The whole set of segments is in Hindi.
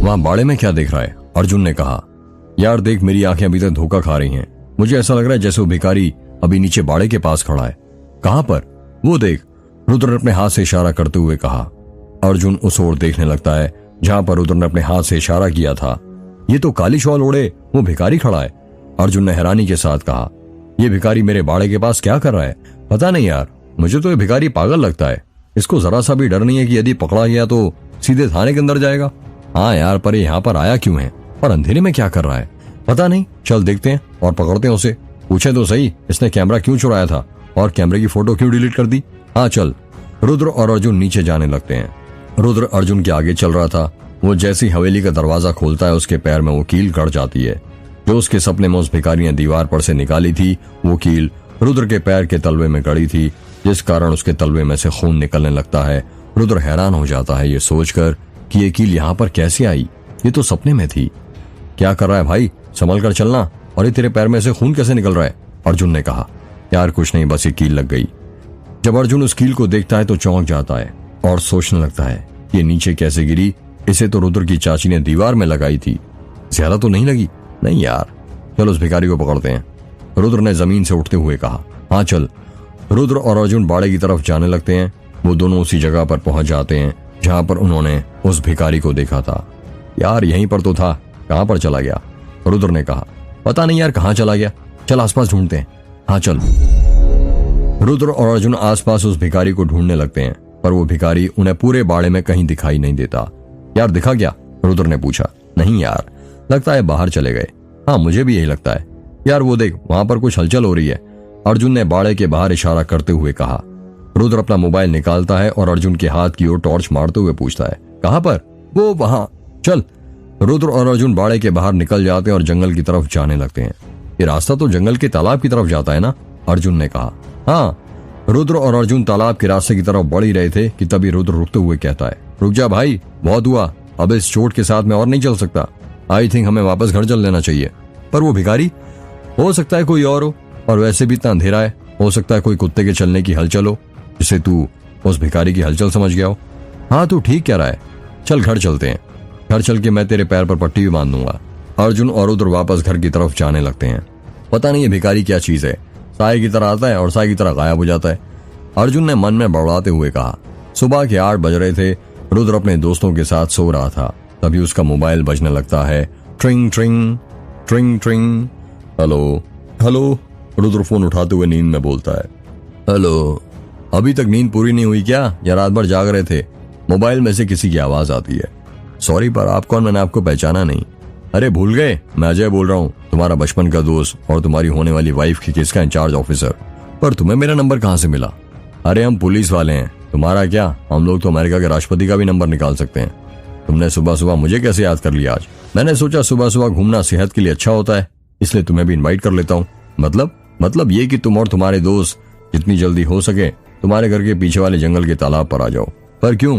वहां बाड़े में क्या देख रहा है? अर्जुन ने कहा, यार देख, मेरी आंखें अभी तक धोखा खा रही हैं। मुझे ऐसा लग रहा है जैसे वो भिखारी अभी नीचे बाड़े के पास खड़ा है। कहां पर? वो देख, रुद्र ने अपने हाथ से इशारा करते हुए कहा। अर्जुन उस ओर देखने लगता है जहां पर रुद्र ने अपने हाथ से इशारा किया था। ये तो काली शॉल ओढ़े वो भिखारी खड़ा है। अर्जुन ने हैरानी के साथ कहा, ये भिखारी मेरे बाड़े के पास क्या कर रहा है? पता नहीं यार, मुझे तो ये भिखारी पागल लगता है। इसको जरा सा भी डर नहीं है कि यदि पकड़ा गया तो सीधे थाने के अंदर जाएगा। हाँ यार, पर ये यहाँ पर आया क्यों है और अंधेरे में क्या कर रहा है? पता नहीं, चल देखते हैं और पकड़ते हैं उसे। पूछे तो सही, इसने कैमरा क्यों चुराया था और कैमरे की फोटो क्यों डिलीट कर दी? हाँ चल। रुद्र और अर्जुन नीचे जाने लगते हैं। रुद्र अर्जुन के आगे चल रहा था। वो जैसी हवेली का दरवाजा खोलता है, उसके पैर में वो कील गड़ जाती है जो उसके सपने में उस भिखारी ने दीवार पर से निकाली थी। वो कील रुद्र के पैर के तलवे में गड़ी थी, जिस कारण उसके तलवे में से खून निकलने लगता है। रुद्र हैरान हो जाता है ये सोचकर कि ये कील यहाँ पर कैसे आई, ये तो सपने में थी। क्या कर रहा है भाई, संभल कर चलना। और ये तेरे पैर में से खून कैसे निकल रहा है? अर्जुन ने कहा। यार कुछ नहीं, बस ये कील लग गई। जब अर्जुन उस कील को देखता है तो चौंक जाता है और सोचने लगता है ये नीचे कैसे गिरी? इसे तो रुद्र की चाची ने दीवार में लगाई थी। ज्यादा तो नहीं लगी? नहीं यार, चल उस भिखारी को पकड़ते हैं, रुद्र ने जमीन से उठते हुए कहा। हाँ चल। रुद्र और अर्जुन बाड़े की तरफ जाने लगते हैं। वो दोनों उसी जगह पर पहुंच जाते हैं जहां पर उन्होंने उस भिखारी को देखा था। यार यहीं पर तो था, कहां पर चला गया? रुद्र ने कहा। पता नहीं यार कहां चला गया, चल आसपास ढूंढते हैं। हाँ चल। रुद्र और अर्जुन आसपास उस भिखारी को ढूंढने लगते हैं, पर वो भिखारी उन्हें पूरे बाड़े में कहीं दिखाई नहीं देता। यार दिखा क्या? रुद्र ने पूछा। नहीं यार, लगता है बाहर चले गए। हाँ मुझे भी यही लगता है। यार वो देख, वहां पर कुछ हलचल हो रही है, अर्जुन ने बाड़े के बाहर इशारा करते हुए कहा। रुद्र अपना मोबाइल निकालता है और अर्जुन के हाथ की ओर टॉर्च मारते हुए पूछता है, कहां पर? वो वहां। चल। रुद्र और अर्जुन बाड़े के बाहर निकल जाते हैं और जंगल की तरफ जाने लगते हैं। ये रास्ता तो जंगल के तालाब की तरफ जाता है ना? अर्जुन ने कहा। हाँ। रुद्र और अर्जुन तालाब के रास्ते की तरफ बढ़ ही रहे थे कि तभी रुद्र रुकते हुए कहता है, रुक जा भाई, बहुत हुआ, अब इस चोट के साथ मैं और नहीं चल सकता। आई थिंक हमें वापस घर चल लेना चाहिए। पर वो भिखारी? हो सकता है कोई और हो, और वैसे भी इतना अंधेरा है, हो सकता है कोई कुत्ते के चलने की हलचल हो जिसे तू उस भिखारी की हलचल समझ गया हो। हाँ तू ठीक कह रहा है, चल घर चलते हैं। घर चल के मैं तेरे पैर पर पट्टी भी बांध दूंगा। अर्जुन और रुद्र वापस घर की तरफ जाने लगते हैं। पता नहीं ये भिखारी क्या चीज है, साए की तरह आता है और साए की तरह गायब हो जाता है। अर्जुन ने मन में बड़बड़ाते हुए कहा। सुबह के 8 बज रहे थे। रुद्र अपने दोस्तों के साथ सो रहा था, तभी उसका मोबाइल बजने लगता है। ट्रिंग ट्रिंग ट्रिंग ट्रिंग। Hello hello. रुद्र फोन उठाते हुए नींद में बोलता है, हेलो। अभी तक नींद पूरी नहीं हुई क्या, या रात भर जाग रहे थे? मोबाइल में से किसी की आवाज आती है। सॉरी पर आप कौन? मैंने आपको पहचाना नहीं। अरे भूल गए, मैं अजय बोल रहा हूँ, तुम्हारा बचपन का दोस्त और तुम्हारी होने वाली वाइफ की केस का इंचार्ज ऑफिसर। पर तुम्हें मेरा नंबर कहाँ से मिला? अरे हम पुलिस वाले हैं, तुम्हारा क्या, हम लोग तो अमेरिका के राष्ट्रपति का भी नंबर निकाल सकते हैं। तुमने सुबह सुबह मुझे कैसे याद कर लिया आज? मैंने सोचा सुबह सुबह घूमना सेहत के लिए अच्छा होता है, इसलिए तुम्हें भी इन्वाइट कर लेता हूँ। मतलब ये कि तुम और तुम्हारे दोस्त जितनी जल्दी हो सके तुम्हारे घर के पीछे वाले जंगल के तालाब पर आ जाओ। पर क्यों?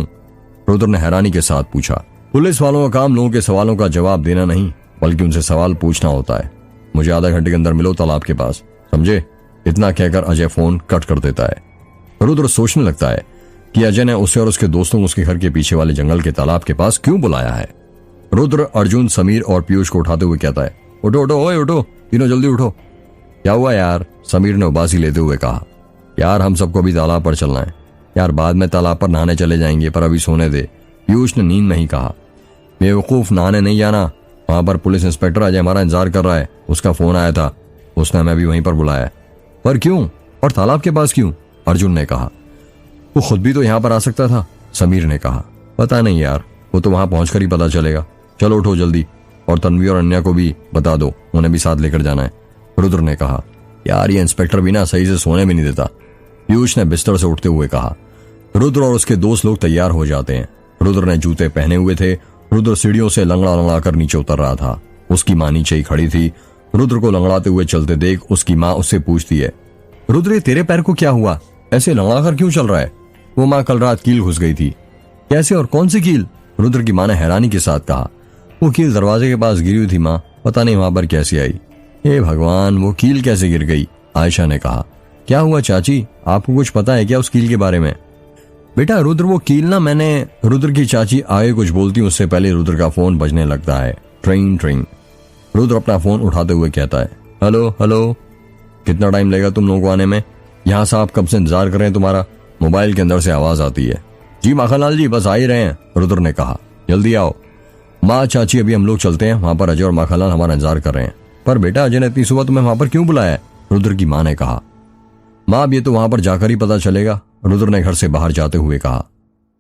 रुद्र ने हैरानी के साथ पूछा। पुलिस वालों का काम लोगों के सवालों का जवाब देना नहीं, बल्कि उनसे सवाल पूछना होता है। मुझे आधा घंटे के अंदर मिलो तालाब के पास, समझे? इतना कहकर अजय फोन कट कर देता है। रुद्र सोचने लगता है कि अजय ने उसे और उसके दोस्तों को उसके घर के पीछे वाले जंगल के तालाब के पास क्यों बुलाया है। रुद्र अर्जुन, समीर और पीयूष को उठाते हुए कहता है, उठो उठो ओए उठो, तीनों जल्दी उठो। क्या हुआ यार? समीर ने उबासी लेते हुए कहा। यार हम सबको अभी तालाब पर चलना है। यार बाद में तालाब पर नहाने चले जाएंगे, पर अभी सोने दे, पीयूष ने नींद में ही कहा। बेवकूफ, नहाने नहीं जाना, वहां पर पुलिस इंस्पेक्टर अजय हमारा इंतजार कर रहा है, उसका फोन आया था, उसने हमें भी वहीं पर बुलाया। पर क्यों और तालाब के पास क्यों? अर्जुन ने कहा। वो खुद भी तो यहाँ पर आ सकता था, समीर ने कहा। पता नहीं यार, वो तो वहां पहुंचकर ही पता चलेगा। चलो उठो जल्दी, और तन्वी और अन्या को भी बता दो, उन्हें भी साथ लेकर जाना है, रुद्र ने कहा। यार ये इंस्पेक्टर भी ना सही से सोने भी नहीं देता, पीयूष ने बिस्तर से उठते हुए कहा। रुद्र और उसके दोस्त लोग तैयार हो जाते हैं। रुद्र ने जूते पहने हुए थे। रुद्र सीढ़ियों से लंगड़ा लंगड़ा कर नीचे उतर रहा था। उसकी माँ नीचे ही खड़ी थी। रुद्र को लंगड़ाते हुए चलते देख उसकी माँ उससे पूछती है, रुद्र ये तेरे पैर को क्या हुआ, ऐसे लंगड़ा कर क्यों चल रहा है? वो माँ कल रात कील घुस गई थी। कैसे और कौन सी कील? रुद्र की माँ ने हैरानी के साथ कहा। वो कील दरवाजे के पास गिरी हुई थी माँ, पता नहीं वहां पर कैसे आई। हे भगवान, वो कील कैसे गिर गई? आयशा ने कहा। क्या हुआ चाची, आपको कुछ पता है क्या उस कील के बारे में? बेटा रुद्र वो कील ना मैंने। रुद्र की चाची आगे कुछ बोलती उससे पहले रुद्र का फोन बजने लगता है। ट्रिंग ट्रिंग। रुद्र अपना फोन उठाते हुए कहता है, हेलो हेलो, कितना टाइम लगेगा तुम लोगों को आने में? यहाँ साहब कब से इंतजार कर रहे हैं तुम्हारा। मोबाइल के अंदर से आवाज आती है। जी माखनलाल जी बस आ ही रहे हैं, रुद्र ने कहा, जल्दी आओ। माँ चाची अभी हम लोग चलते हैं, वहां पर अजय और माखनलाल हमारा इंतजार कर रहे हैं। पर बेटा अजय ने इतनी सुबह तुम्हें वहां पर क्यों बुलाया है? रुद्र की माँ ने कहा। माँ अब ये तो वहां पर जाकर ही पता चलेगा, रुद्र ने घर से बाहर जाते हुए कहा।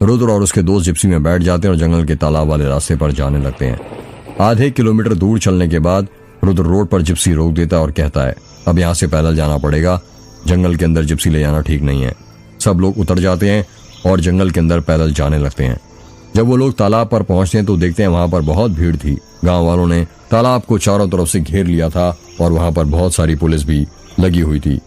रुद्र और उसके दोस्त जिप्सी में बैठ जाते हैं और जंगल के तालाब वाले रास्ते पर जाने लगते हैं। आधे किलोमीटर दूर चलने के बाद रुद्र रोड पर जिप्सी रोक देता है और कहता है, अब यहाँ से पैदल जाना पड़ेगा, जंगल के अंदर जिप्सी ले जाना ठीक नहीं है। सब लोग उतर जाते हैं और जंगल के अंदर पैदल जाने लगते हैं। जब वो लोग तालाब पर पहुंचते हैं तो देखते हैं वहां पर बहुत भीड़ थी। गांव वालों ने तालाब को चारों तरफ से घेर लिया था और वहां पर बहुत सारी पुलिस भी लगी हुई थी।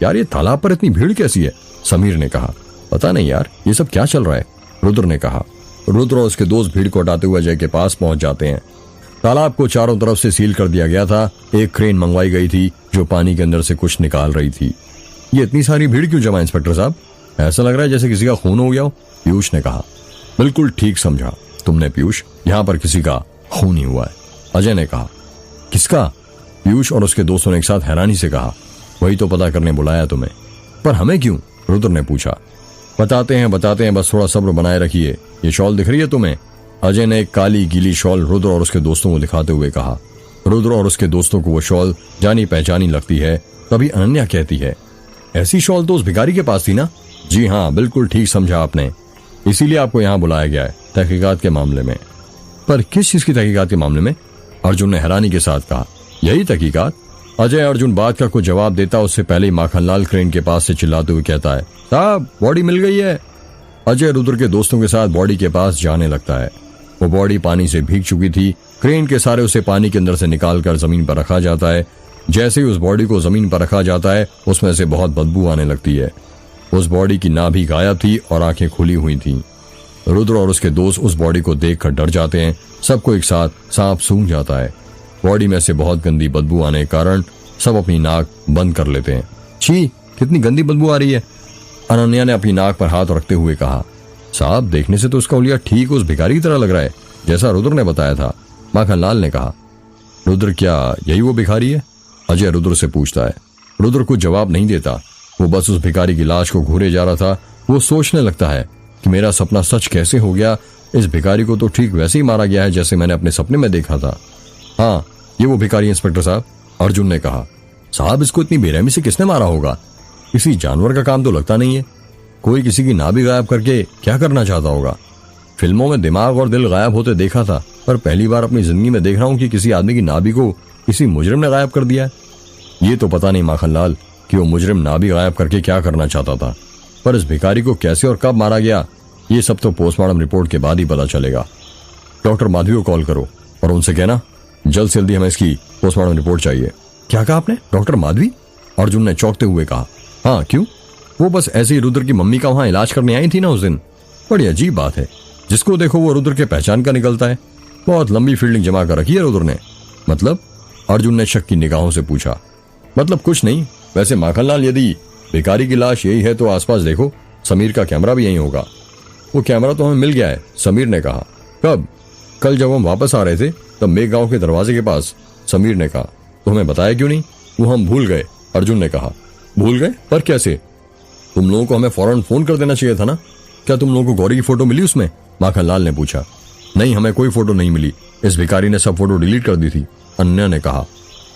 यार ये तालाब पर इतनी भीड़ कैसी है? समीर ने कहा। पता नहीं यार, ये सब क्या चल रहा है, रुद्र ने कहा। रुद्र और उसके दोस्त भीड़ को हटाते हुए अजय के पास पहुंच जाते हैं। तालाब को चारों तरफ से सील कर दिया गया था। एक क्रेन मंगवाई गई थी जो पानी के अंदर से कुछ निकाल रही थी। ये इतनी सारी भीड़ क्यों जमा इंस्पेक्टर साहब? ऐसा लग रहा है जैसे किसी का खून हो गया हो, पीयूष ने कहा। बिल्कुल ठीक समझा तुमने पीयूष, यहाँ पर किसी का खून ही हुआ है, अजय ने कहा। किसका? पीयूष और उसके दोस्तों ने एक साथ हैरानी से कहा। वही तो पता करने बुलाया तुम्हें। पर हमें क्यों? रुद्र ने पूछा। बताते हैं, बस थोड़ा सब्र बनाए रखिए। ये शॉल दिख रही है तुम्हें? अजय ने एक काली गीली शॉल रुद्र और उसके दोस्तों को दिखाते हुए कहा। रुद्र और उसके दोस्तों को वो शॉल जानी पहचानी लगती है। तभी अनन्या कहती है, ऐसी शॉल तो उस भिखारी के पास थी ना? जी हाँ, बिल्कुल ठीक समझा आपने, इसीलिए आपको यहाँ बुलाया गया है, तहकीकात के मामले में। पर किस चीज की तहकीकात के मामले में? अर्जुन ने हैरानी के साथ कहा। यही तहकीकात। अजय अर्जुन बात का कुछ जवाब देता उससे पहले ही माखनलाल क्रेन के पास से चिल्लाते हुए कहता है, साहब बॉडी मिल गई है। अजय रुद्र के दोस्तों के साथ बॉडी के पास जाने लगता है। वो बॉडी पानी से भीग चुकी थी। क्रेन के सारे उसे पानी के अंदर से निकालकर जमीन पर रखा जाता है। जैसे ही उस बॉडी को जमीन पर रखा जाता है उसमें से बहुत बदबू आने लगती है। उस बॉडी की नाभि गायब थी और आंखें खुली हुई थीं। रुद्र और उसके दोस्त उस बॉडी को देखकर डर जाते हैं। सबको एक साथ सांप सूंघ जाता है। बॉडी में से बहुत गंदी बदबू आने के कारण सब अपनी नाक बंद कर लेते हैं। छी, कितनी गंदी बदबू आ रही है, अनन्या ने अपनी नाक पर हाथ रखते हुए कहा। साहब देखने से तो उसका उलिया ठीक उस भिखारी की तरह लग रहा है, जैसा रुद्र ने बताया था, माखनलाल ने कहा। रुद्र क्या यही वो भिखारी है? अजय रुद्र से पूछता है। रुद्र कुछ जवाब नहीं देता। वो बस उस भिखारी की लाश को घूरे जा रहा था। वो सोचने लगता है कि मेरा सपना सच कैसे हो गया। इस भिखारी को तो ठीक वैसे ही मारा गया है जैसे मैंने अपने सपने में देखा था। हाँ, ये वो भिखारी इंस्पेक्टर साहब, अर्जुन ने कहा। साहब इसको इतनी बेरहमी से किसने मारा होगा? किसी जानवर का काम तो लगता नहीं है। कोई किसी की नाभि गायब करके क्या करना चाहता होगा? फिल्मों में दिमाग और दिल गायब होते देखा था, पर पहली बार अपनी जिंदगी में देख रहा हूं कि किसी आदमी की नाभि को किसी मुजरिम ने गायब कर दिया है। ये तो पता नहीं माखनलाल कि वो मुजरिम नाभि गायब करके क्या करना चाहता था, पर इस भिखारी को कैसे और कब मारा गया ये सब तो पोस्टमार्टम रिपोर्ट के बाद ही पता चलेगा। डॉक्टर माधवी को कॉल करो और उनसे कहना जल्द से जल्दी हमें इसकी पोस्टमार्टम रिपोर्ट चाहिए। क्या कहा आपने? डॉक्टर माधवी? अर्जुन ने चौंकते हुए कहा। हाँ क्यों? वो बस ऐसे ही रुद्र की मम्मी का वहां इलाज करने आई थी ना उस दिन। बड़ी अजीब बात है, जिसको देखो वो रुद्र के पहचान का निकलता है। बहुत लंबी फील्डिंग जमा कर रखी है रुद्र ने। मतलब? अर्जुन ने शक की निगाहों से पूछा। मतलब कुछ नहीं, वैसे माखनलाल यदि भिखारी की लाश यही है तो आसपास देखो, समीर का कैमरा भी यही होगा। वो कैमरा तो हमें मिल गया है, समीर ने कहा। कब? कल जब हम वापस आ रहे थे तब मेघ गांव के दरवाजे के पास, समीर ने कहा। तो हमें बताया क्यों नहीं? वो हम भूल गए, अर्जुन ने कहा। भूल गए? पर कैसे? तुम लोगों को हमें फौरन फोन कर देना चाहिए था ना। क्या तुम लोगों को गौरी की फोटो मिली उसमें? माखनलाल ने पूछा। नहीं, हमें कोई फोटो नहीं मिली। इस भिखारी ने सब फोटो डिलीट कर दी थी, अनन्या ने कहा।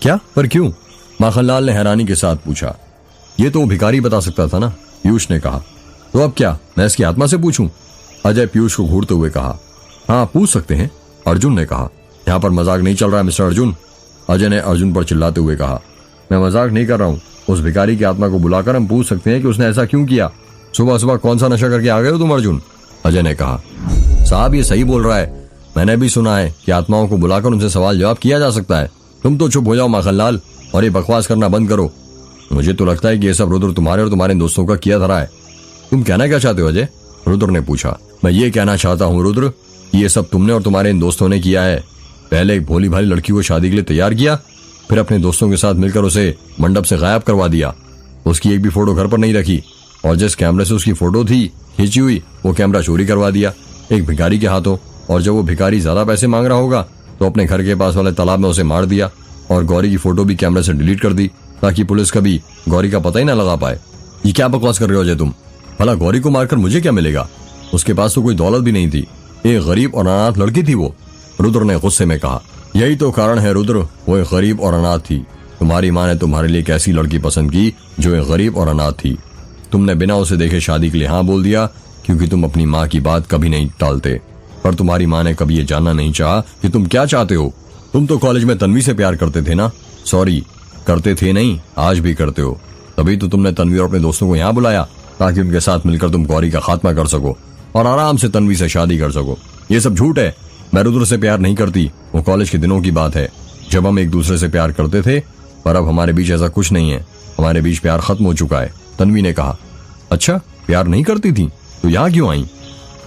क्या? पर क्यों? माखनलाल ने हैरानी के साथ पूछा। ये तो वो भिखारी बता सकता था ना, पीयूष ने कहा। तो अब क्या, मैं इसकी आत्मा से पूछूं? अजय पीयूष को घूरते हुए कहा। हाँ पूछ सकते हैं, अर्जुन ने कहा। यहाँ पर मजाक नहीं चल रहा है मिस्टर अर्जुन, अजय ने अर्जुन पर चिल्लाते हुए कहा। मैं मजाक नहीं कर रहा हूँ। उस भिखारी की आत्मा को बुलाकर हम पूछ सकते हैं कि उसने ऐसा क्यों किया। सुबह सुबह कौन सा नशा करके आ गए हो तुम अर्जुन? अजय ने कहा। साहब ये सही बोल रहा है, मैंने भी सुना है कि आत्माओं को बुलाकर उनसे सवाल जवाब किया जा सकता है। तुम तो चुप हो जाओ माखनलाल और ये बकवास करना बंद करो। मुझे तो लगता है कि ये सब रुद्र तुम्हारे और तुम्हारे दोस्तों का किया धरा है। तुम कहना क्या चाहते हो अजय? रुद्र ने पूछा। मैं ये कहना चाहता हूँ रुद्र, ये सब तुमने और तुम्हारे इन दोस्तों ने किया है। पहले एक भोली भाली लड़की को शादी के लिए तैयार किया, फिर अपने दोस्तों के साथ मिलकर उसे मंडप से गायब करवा दिया। उसकी एक भी फोटो घर पर नहीं रखी। और जिस कैमरे से उसकी फोटो थी खींची हुई वो कैमरा चोरी करवा दिया एक भिखारी के हाथों। और जब वो भिखारी ज्यादा पैसे मांग रहा होगा तो अपने घर के पास वाले तालाब में उसे मार दिया और गौरी की फोटो भी कैमरे से डिलीट कर दी ताकि पुलिस कभी गौरी का पता ही ना लगा पाए। ये क्या बकवास कर रहे हो अजय तुम? भला गौरी को मारकर मुझे क्या मिलेगा? उसके पास तो कोई दौलत भी नहीं थी, एक गरीब और अनाथ लड़की थी वो। रुद्र ने गुस्से में कहा। यही तो कारण है रुद्र, वो एक गरीब और अनाथ थी। तुम्हारी माँ ने तुम्हारे लिए एक ऐसी लड़की पसंद की जो एक गरीब और अनाथ थी। तुमने बिना उसे देखे शादी के लिए हाँ बोल दिया क्योंकि तुम अपनी माँ की बात कभी नहीं टालते। पर तुम्हारी माँ ने कभी ये जानना नहीं चाहा कि तुम क्या चाहते हो। तुम तो कॉलेज में तन्वी से प्यार करते थे ना? सॉरी, करते थे नहीं, आज भी करते हो। तभी तो तुमने तन्वी और अपने दोस्तों को यहाँ बुलाया ताकि उनके साथ मिलकर तुम गौरी का खात्मा कर सको और आराम से तन्वी से शादी कर सको। ये सब झूठ है। मैं रुद्र से प्यार नहीं करती। वो कॉलेज के दिनों की बात है जब हम एक दूसरे से प्यार करते थे, पर अब हमारे बीच ऐसा कुछ नहीं है। हमारे बीच प्यार खत्म हो चुका है। तन्वी ने कहा। अच्छा, प्यार नहीं करती थी तो यहाँ क्यों आई?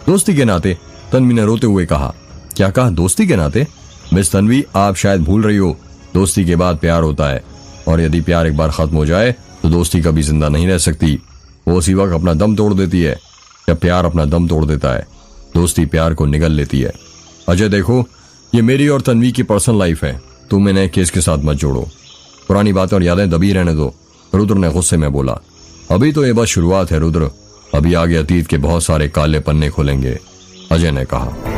दोस्ती के नाते, तन्वी ने रोते हुए कहा। क्या कहा? दोस्ती के नाते? मिस तन्वी, आप शायद भूल रही हो, दोस्ती के बाद प्यार होता है और यदि प्यार एक बार खत्म हो जाए तो दोस्ती कभी जिंदा नहीं रह सकती। वो उसी वक्त अपना दम तोड़ देती है जब प्यार अपना दम तोड़ देता है। दोस्ती प्यार को निगल लेती है। अजय देखो, ये मेरी और तन्वी की पर्सनल लाइफ है, तुम इन्हें केस के साथ मत जोड़ो। पुरानी बातें और यादें दबी रहने दो। रुद्र ने गुस्से में बोला। अभी तो ये बस शुरुआत है रुद्र, अभी आगे अतीत के बहुत सारे काले पन्ने खुलेंगे, अजय ने कहा।